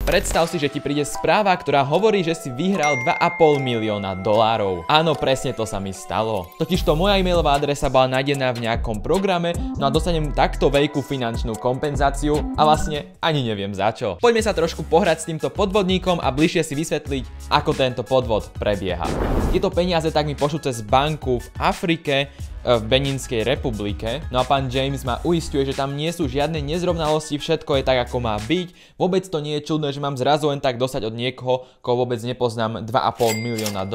Predstav si, že ti príde správa, ktorá hovorí, že si vyhral $2,5 milióna. Áno, presne to sa mi stalo. Totižto moja e-mailová adresa bola nájdená v nejakom programe, no a dostanem takto veľkú finančnú kompenzáciu a vlastne ani neviem za čo. Poďme sa trošku pohrať s týmto podvodníkom a bližšie si vysvetliť, ako tento podvod prebieha. Tieto peniaze tak mi pošlú cez banku v Afrike, v Beninskej republike. No a pán James ma uisťuje, že tam nie sú žiadne nezrovnalosti, všetko je tak, ako má byť. Vôbec to nie je čudné, že mám zrazu len tak dostať od niekoho, koho vôbec nepoznám, $2,5 milióna.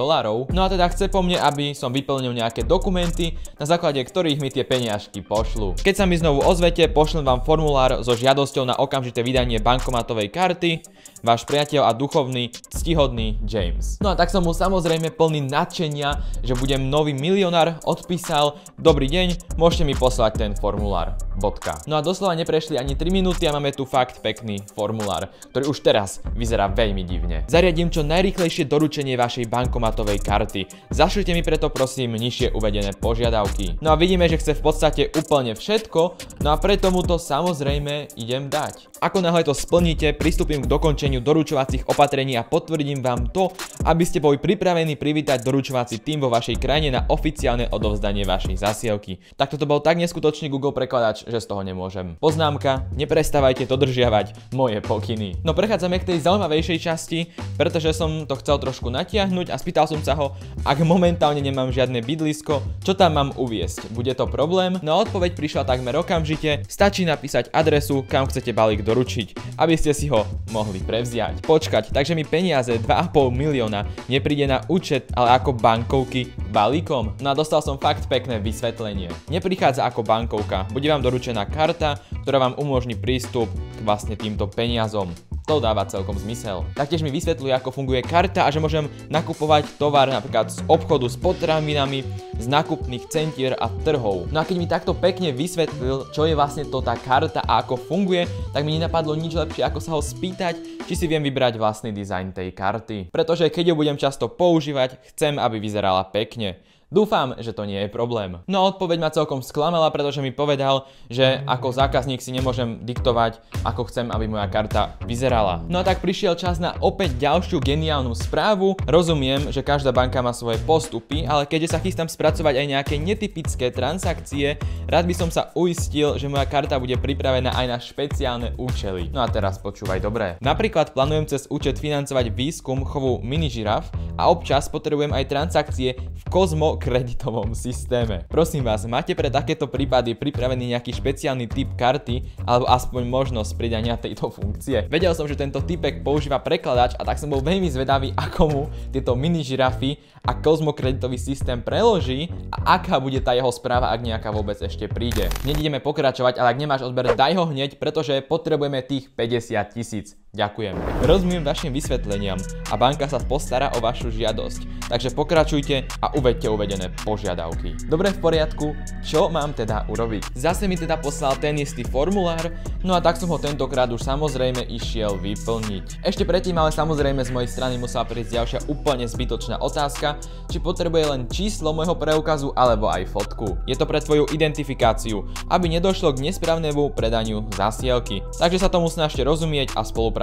No a teda chce po mne, aby som vyplnil nejaké dokumenty, na základe ktorých mi tie peniažky pošlu. Keď sa mi znovu ozvete, pošlem vám formulár so žiadosťou na okamžité vydanie bankomatovej karty. Váš priateľ a duchovný, ctihodný James. No a tak som mu samozrejme plný nadšenia, že budem nový milionár, odpísal: dobrý deň, môžete mi poslať ten formulár. Bodka. No a doslova neprešli ani 3 minúty a máme tu fakt pekný formulár, ktorý už teraz vyzerá veľmi divne. Zariadím čo najrýchlejšie doručenie vašej bankomatovej karty. Zašlite mi preto prosím nižšie uvedené požiadavky. No a vidíme, že chce v podstate úplne všetko, no a preto mu to samozrejme idem dať. Ako náhle to splníte, pristúpim k dokončeniu doručovacích opatrení a potvrdím vám to, aby ste boli pripravení privítať doručovací tím vo vašej krajine na oficiálne odovzdanie vašej zasielky. Takto to bol tak neskutočný Google prekladač, že z toho nemôžem. Poznámka: neprestávajte dodržiavať moje pokyny. No prechádzame k tej zaujímavejšej časti, pretože som to chcel trošku natiahnuť a spýtal som sa ho, ak momentálne nemám žiadne bydlisko, čo tam mám uviesť. Bude to problém? No odpoveď prišla takmer okamžite. Stačí napísať adresu, kam chcete balík doručiť, aby ste si ho mohli prevziať. Počkať, takže mi peniaze $2,5 milióna nepríde na účet, ale ako bankovky balíkom? No a dostal som fakt pekné vysvetlenie. Neprichádza ako bankovka, bude vám doručená karta, ktorá vám umožní prístup k vlastne týmto peniazom. To dáva celkom zmysel. Taktiež mi vysvetľuje, ako funguje karta a že môžem nakupovať tovar napríklad z obchodu s potravinami, z nákupných centier a trhov. No a keď mi takto pekne vysvetlil, čo je vlastne to tá karta a ako funguje, tak mi nenapadlo nič lepšie, ako sa ho spýtať, či si viem vybrať vlastný dizajn tej karty. Pretože keď ju budem často používať, chcem, aby vyzerala pekne. Dúfam, že to nie je problém. No a odpoveď ma celkom sklamala, pretože mi povedal, že ako zákazník si nemôžem diktovať, ako chcem, aby moja karta vyzerala. No a tak prišiel čas na opäť ďalšiu geniálnu správu. Rozumiem, že každá banka má svoje postupy, ale keďže sa chystám spracovať aj nejaké netypické transakcie, rád by som sa uistil, že moja karta bude pripravená aj na špeciálne účely. No a teraz počúvaj dobre. Napríklad plánujem cez účet financovať výskum chovu minižiraf a občas potrebujem aj transakcie v kozmokreditovom systéme. Prosím vás, máte pre takéto prípady pripravený nejaký špeciálny typ karty alebo aspoň možnosť pridania tejto funkcie? Vedel som, že tento typek používa prekladač a tak som bol veľmi zvedavý, ako mu tieto minižirafy a kozmokreditový systém preloží a aká bude tá jeho správa, ak nejaká vôbec ešte príde. Hneď ideme pokračovať, ale ak nemáš odber, daj ho hneď, pretože potrebujeme tých 50 000. Ďakujem. Rozumiem vašim vysvetleniam a banka sa postará o vašu žiadosť, takže pokračujte a uveďte uvedené požiadavky. Dobre, v poriadku, čo mám teda urobiť? Zase mi teda poslal ten istý formulár, no a tak som ho tentokrát už samozrejme išiel vyplniť. Ešte predtým ale samozrejme z mojej strany musela prísť ďalšia úplne zbytočná otázka, či potrebuje len číslo môjho preukazu alebo aj fotku. Je to pre tvoju identifikáciu, aby nedošlo k nesprávnemu predaniu zasielky. Takže sa tomu snažte rozumieť a spolupracovať.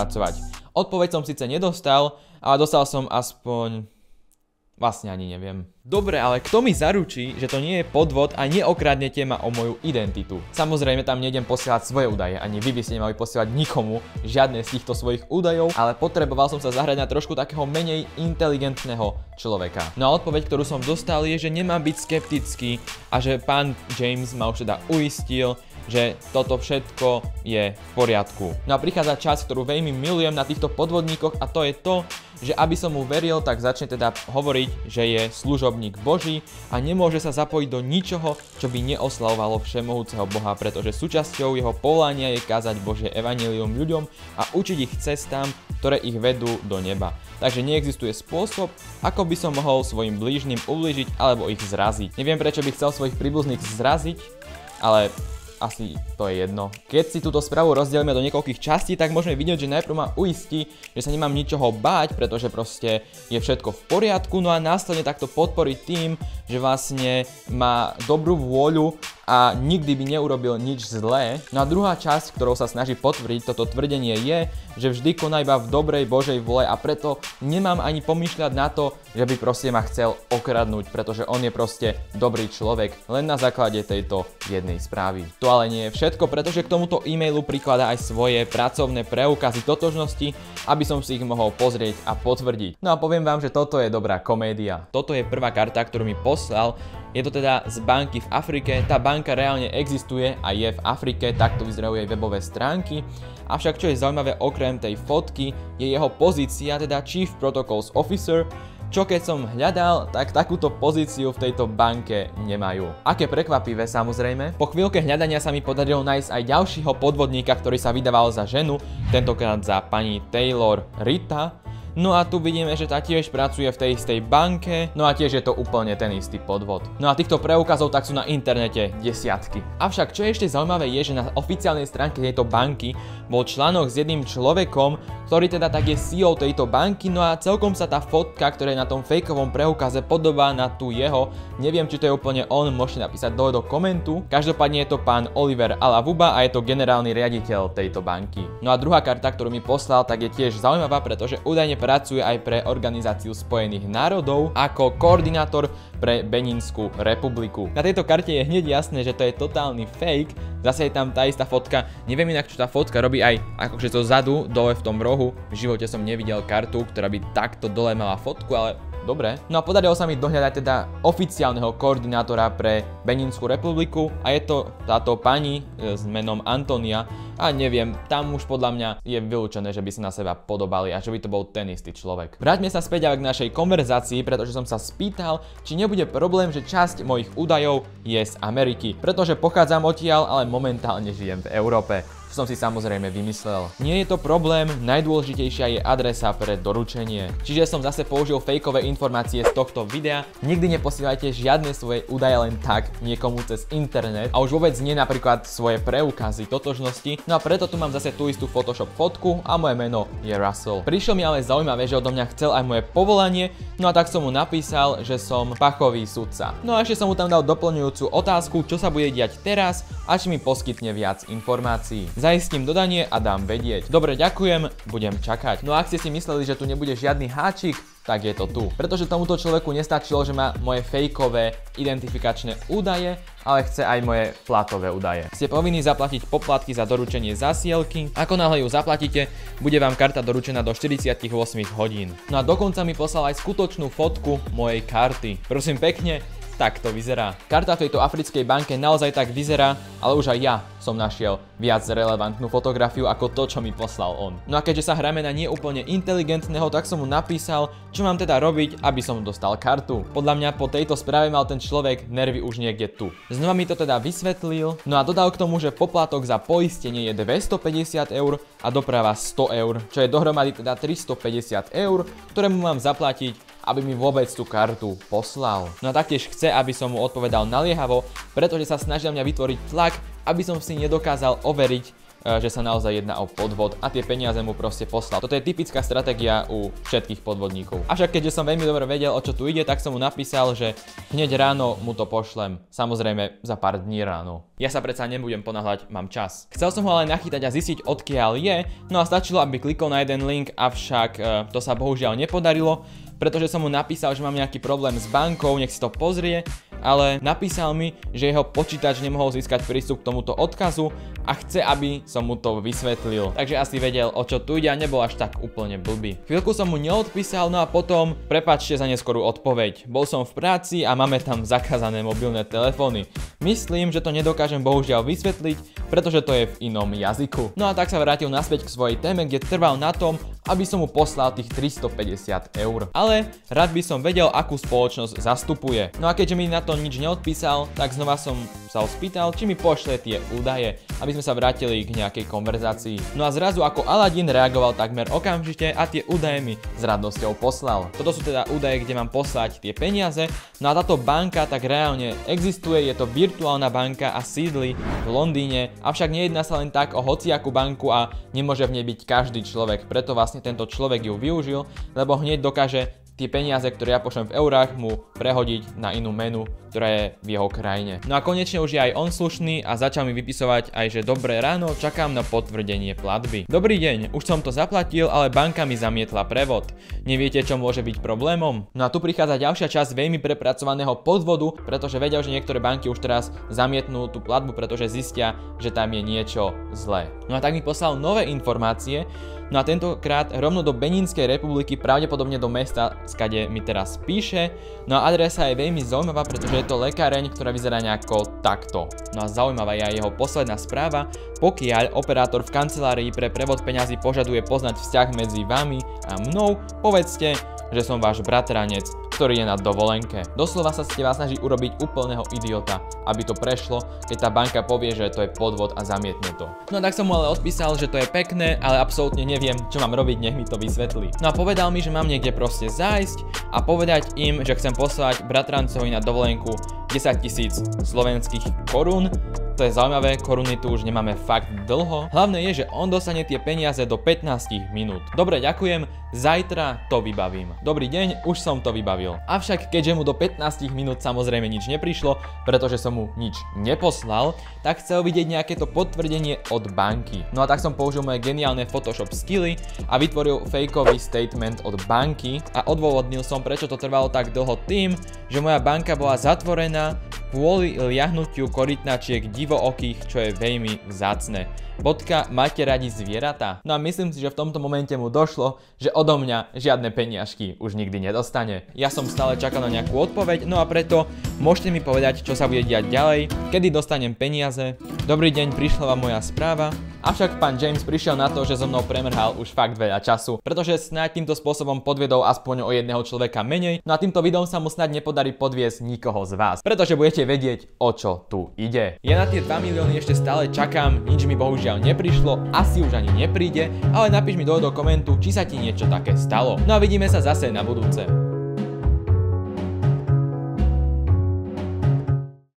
Odpoveď som síce nedostal, ale dostal som aspoň... Vlastne ani neviem. Dobre, ale kto mi zaručí, že to nie je podvod a neokradnete ma o moju identitu? Samozrejme tam nejdem posielať svoje údaje, ani vy by ste nemali posielať nikomu žiadne z týchto svojich údajov, ale potreboval som sa zahrať na trošku takého menej inteligentného človeka. No a odpoveď, ktorú som dostal, je, že nemám byť skeptický a že pán James ma už teda uistil, že toto všetko je v poriadku. No a prichádza čas, ktorú veľmi milujem na týchto podvodníkoch a to je to, že aby som mu veril, tak začne teda hovoriť, že je služobník Boží a nemôže sa zapojiť do ničoho, čo by neoslavovalo všemohúceho Boha, pretože súčasťou jeho povolania je kázať Božie evanjelium ľuďom a učiť ich cestám, ktoré ich vedú do neba. Takže neexistuje spôsob, ako by som mohol svojim blížnym ublížiť alebo ich zraziť. Neviem, prečo by chcel svojich príbuzných zraziť, ale asi to je jedno. Keď si túto správu rozdelíme do niekoľkých častí, tak môžeme vidieť, že najprv ma uistí, že sa nemám ničoho báť, pretože proste je všetko v poriadku, no a následne takto podporiť tým, že vlastne má dobrú vôľu a nikdy by neurobil nič zlé. No a druhá časť, ktorou sa snaží potvrdiť toto tvrdenie je, že vždy koná iba v dobrej Božej vôle a preto nemám ani pomýšľať na to, že by proste ma chcel okradnúť, pretože on je proste dobrý človek len na základe tejto jednej správy. To ale nie je všetko, pretože k tomuto e-mailu prikladá aj svoje pracovné preukazy totožnosti, aby som si ich mohol pozrieť a potvrdiť. No a poviem vám, že toto je dobrá komédia. Toto je prvá karta, ktorú mi poslal. Je to teda z banky v Afrike, tá banka reálne existuje a je v Afrike, takto vyzerajú jej webové stránky. Avšak čo je zaujímavé okrem tej fotky, je jeho pozícia, teda Chief Protocols Officer, čo keď som hľadal, tak takúto pozíciu v tejto banke nemajú. Aké prekvapivé samozrejme. Po chvíľke hľadania sa mi podarilo nájsť aj ďalšieho podvodníka, ktorý sa vydával za ženu, tentokrát za pani Taylor Rita. No a tu vidíme, že tá tiež pracuje v tej istej banke, no a tiež je to úplne ten istý podvod. No a týchto preukazov tak sú na internete desiatky. Avšak čo je ešte zaujímavé je, že na oficiálnej stránke tejto banky bol článok s jedným človekom, ktorý teda tak je CEO tejto banky, no a celkom sa tá fotka, ktorá je na tom fejkovom preukaze, podobá na tú jeho. Neviem, či to je úplne on, môžete napísať dole do komentu. Každopádne je to pán Oliver Alavuba a je to generálny riaditeľ tejto banky. No a druhá karta, ktorú mi poslal, tak je tiež zaujímavá, pretože údajne pracuje aj pre Organizáciu spojených národov ako koordinátor pre Beninskú republiku. Na tejto karte je hneď jasné, že to je totálny fake. Zase je tam tá istá fotka. Neviem inak, čo tá fotka robí aj akože zo zadu, dole v tom rohu. V živote som nevidel kartu, ktorá by takto dole mala fotku, ale dobre. No a podarilo sa mi dohľadať teda oficiálneho koordinátora pre Beninskú republiku a je to táto pani s menom Antonia a neviem, tam už podľa mňa je vylúčené, že by sa na seba podobali a že by to bol ten istý človek. Vráťme sa späť ale k našej konverzácii, pretože som sa spýtal, či nebude problém, že časť mojich údajov je z Ameriky, pretože pochádzam odtiaľ, ale momentálne žijem v Európe. Čo som si samozrejme vymyslel. Nie je to problém, najdôležitejšia je adresa pre doručenie. Čiže som zase použil fejkové informácie z tohto videa. Nikdy neposielajte žiadne svoje údaje len tak niekomu cez internet a už vôbec nie napríklad svoje preukazy totožnosti. No a preto tu mám zase tú istú Photoshop fotku a moje meno je Russell. Prišlo mi ale zaujímavé, že odo mňa chcel aj moje povolanie, no a tak som mu napísal, že som pachový sudca. No a ešte som mu tam dal doplňujúcu otázku, čo sa bude diať teraz a či mi poskytne viac informácií. Zaistím dodanie a dám vedieť. Dobre, ďakujem, budem čakať. No a ak ste si mysleli, že tu nebude žiadny háčik, tak je to tu. Pretože tomuto človeku nestačilo, že má moje fejkové identifikačné údaje, ale chce aj moje platové údaje. Ste povinní zaplatiť poplatky za doručenie zasielky. Ako náhle ju zaplatíte, bude vám karta doručená do 48 hodín. No a dokonca mi poslal aj skutočnú fotku mojej karty. Prosím pekne, tak to vyzerá. Karta v tejto africkej banke naozaj tak vyzerá, ale už aj ja som našiel viac relevantnú fotografiu ako to, čo mi poslal on. No a keďže sa hráme na neúplne inteligentného, tak som mu napísal, čo mám teda robiť, aby som dostal kartu. Podľa mňa po tejto správe mal ten človek nervy už niekde tu. Znova mi to teda vysvetlil, no a dodal k tomu, že poplatok za poistenie je 250 € a doprava 100 €, čo je dohromady teda 350 €, ktoré mu mám zaplatiť, aby mi vôbec tú kartu poslal. No a taktiež chce, aby som mu odpovedal naliehavo, pretože sa snažil mňa vytvoriť tlak, aby som si nedokázal overiť, že sa naozaj jedná o podvod a tie peniaze mu proste poslal. Toto je typická stratégia u všetkých podvodníkov. Avšak keďže som veľmi dobre vedel, o čo tu ide, tak som mu napísal, že hneď ráno mu to pošlem. Samozrejme za pár dní ráno. Ja sa predsa nebudem ponáhľať, mám čas. Chcel som ho ale nachytať a zistiť, odkiaľ je, no a stačilo, aby klikol na jeden link, avšak to sa bohužiaľ nepodarilo, pretože som mu napísal, že mám nejaký problém s bankou, nech si to pozrie, ale napísal mi, že jeho počítač nemohol získať prístup k tomuto odkazu a chce, aby som mu to vysvetlil. Takže asi vedel, o čo tu ide a nebol až tak úplne blbý. Chvíľku som mu neodpísal, no a potom, prepáčte za neskorú odpoveď. Bol som v práci a máme tam zakázané mobilné telefóny. Myslím, že to nedokážem bohužiaľ vysvetliť, pretože to je v inom jazyku. No a tak sa vrátil naspäť k svojej téme, kde trval na tom, aby som mu poslal tých 350 eur. Ale rád by som vedel, akú spoločnosť zastupuje. No a keďže mi na to nič neodpísal, tak znova som sa ho spýtal, či mi pošle tie údaje, aby sme sa vrátili k nejakej konverzácii. No a zrazu ako Aladin reagoval takmer okamžite a tie údaje mi s radosťou poslal. Toto sú teda údaje, kde mám poslať tie peniaze. No a táto banka tak reálne existuje, je to virtuálna banka a sídli v Londýne, avšak nejedná sa len tak o hociakú banku a nemôže v nej byť každý človek, preto vlastne tento človek ju využil, lebo hneď dokáže tie peniaze, ktoré ja pošlem v eurách, mu prehodiť na inú menu, ktorá je v jeho krajine. No a konečne už je aj on slušný a začal mi vypisovať aj, že dobré ráno, čakám na potvrdenie platby. Dobrý deň, už som to zaplatil, ale banka mi zamietla prevod. Neviete, čo môže byť problémom? No a tu prichádza ďalšia časť veľmi prepracovaného podvodu, pretože vedia, že niektoré banky už teraz zamietnú tú platbu, pretože zistia, že tam je niečo zlé. No a tak mi poslal nové informácie. No a tentokrát rovno do Beninskej republiky, pravdepodobne do mesta, skade mi teraz píše. No a adresa je veľmi zaujímavá, pretože je to lekáreň, ktorá vyzerá nejako takto. No a zaujímavá je aj jeho posledná správa. Pokiaľ operátor v kancelárii pre prevod peňazí požaduje poznať vzťah medzi vami a mnou, povedzte, že som váš bratranec, ktorý je na dovolenke. Doslova sa z teba snaží urobiť úplného idiota, aby to prešlo, keď tá banka povie, že to je podvod a zamietne to. No a tak som mu ale odpísal, že to je pekné, ale absolútne neviem, čo mám robiť, nech mi to vysvetlí. No a povedal mi, že mám niekde proste zájsť a povedať im, že chcem poslať bratrancovi na dovolenku 10 000 slovenských korún. To je zaujímavé, koruny tu už nemáme fakt dlho. Hlavné je, že on dostane tie peniaze do 15 minút. Dobre, ďakujem, zajtra to vybavím. Dobrý deň, už som to vybavil. Avšak keďže mu do 15 minút samozrejme nič neprišlo, pretože som mu nič neposlal, tak chcel vidieť nejaké to potvrdenie od banky. No a tak som použil moje geniálne Photoshop skilly a vytvoril fejkový statement od banky a odôvodnil som, prečo to trvalo tak dlho tým, že moja banka bola zatvorená kvôli liahnutiu korytnačiek divookých, čo je veľmi vzácne. Máte radi zvieratá? No a myslím si, že v tomto momente mu došlo, že odo mňa žiadne peniažky už nikdy nedostane. Ja som stále čakal na nejakú odpoveď, no a preto môžete mi povedať, čo sa bude diať ďalej, kedy dostanem peniaze. Dobrý deň, prišla vám moja správa. Avšak pán James prišiel na to, že so mnou premrhal už fakt veľa času, pretože snáď týmto spôsobom podviedol aspoň o jedného človeka menej, no a týmto videom sa mu snáď nepodarí podviesť nikoho z vás, pretože budete vedieť, o čo tu ide. Ja na tie 2 milióny ešte stále čakám, nič mi bohužiaľ neprišlo, asi už ani nepríde, ale napíš mi dole do komentu, či sa ti niečo také stalo. No a vidíme sa zase na budúce.